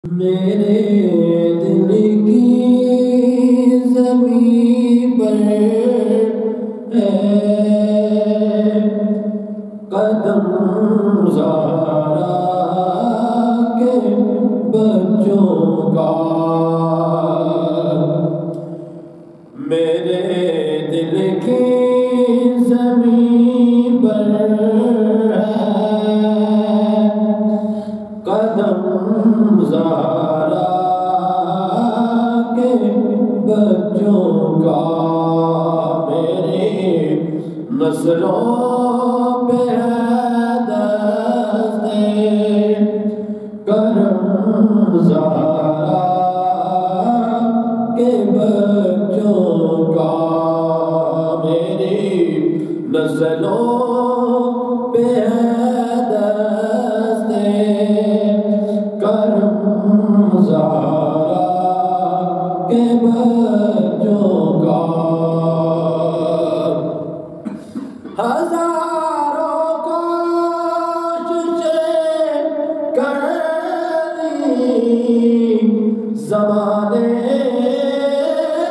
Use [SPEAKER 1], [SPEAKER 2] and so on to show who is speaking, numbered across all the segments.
[SPEAKER 1] میرے دل کی زمین پر ہے قدم زہرا کے بچوں کا، میرے دل کی زمین پر ہے قدم زہرا کے بچوں کا، میری نسلوں پہ ہے دست کرم زہرا کے بچوں کا، میری نسلوں پہ ہے دست کرم زہرا کے بچوں کا، ہزاروں کوششیں کر لی زمانے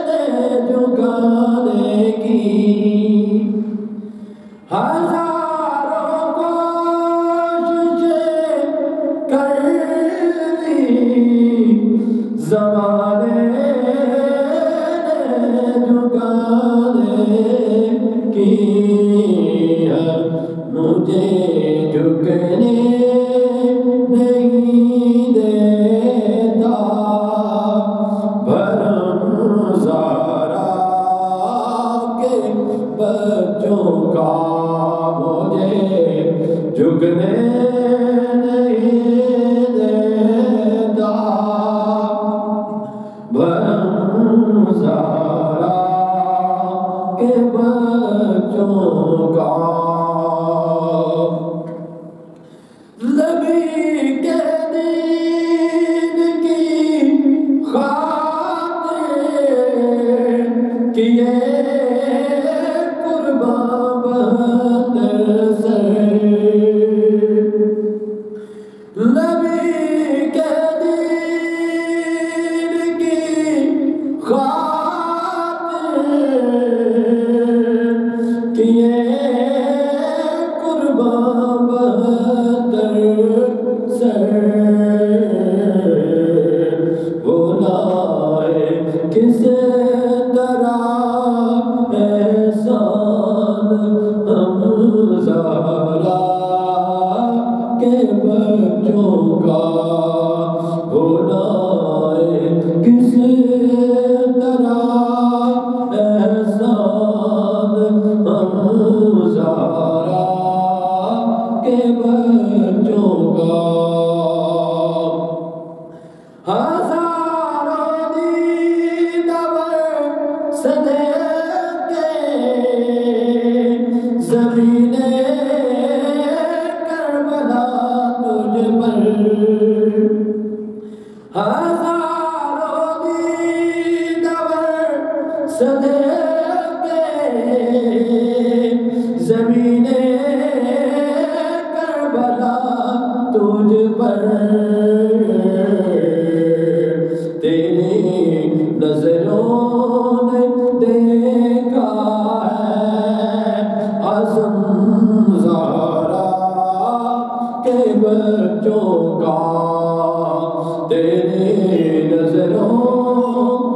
[SPEAKER 1] نے جھکانے کی، ہزاروں کوششیں کر لی زمانے نے جھکانے کی، مجھے جھکنے نہیں دیتا بھرم زہرا کے بچوں کا، مجھے جھکنے نہیں دیتا بھرم زہرا کے بچوں کا، نبی کے دین کی خاطر کیے قربان بہتر سر، نبی کے دین کی خاطر کیے قربان بہتر سر، بلائے کس طرح احسان ہم زہرا کے بچوں کا، بلائے کس طرح احسان ہم زہرا کے بچوں کا، ہزاروں دیدور صدقے زمین کربلا تجھ پر، ہزاروں دیدور صدقے زمین کربلا تجھ پر، تیری نظروں نے دیکھا ہے عزم زہرا کے بچوں کا، تیری نظروں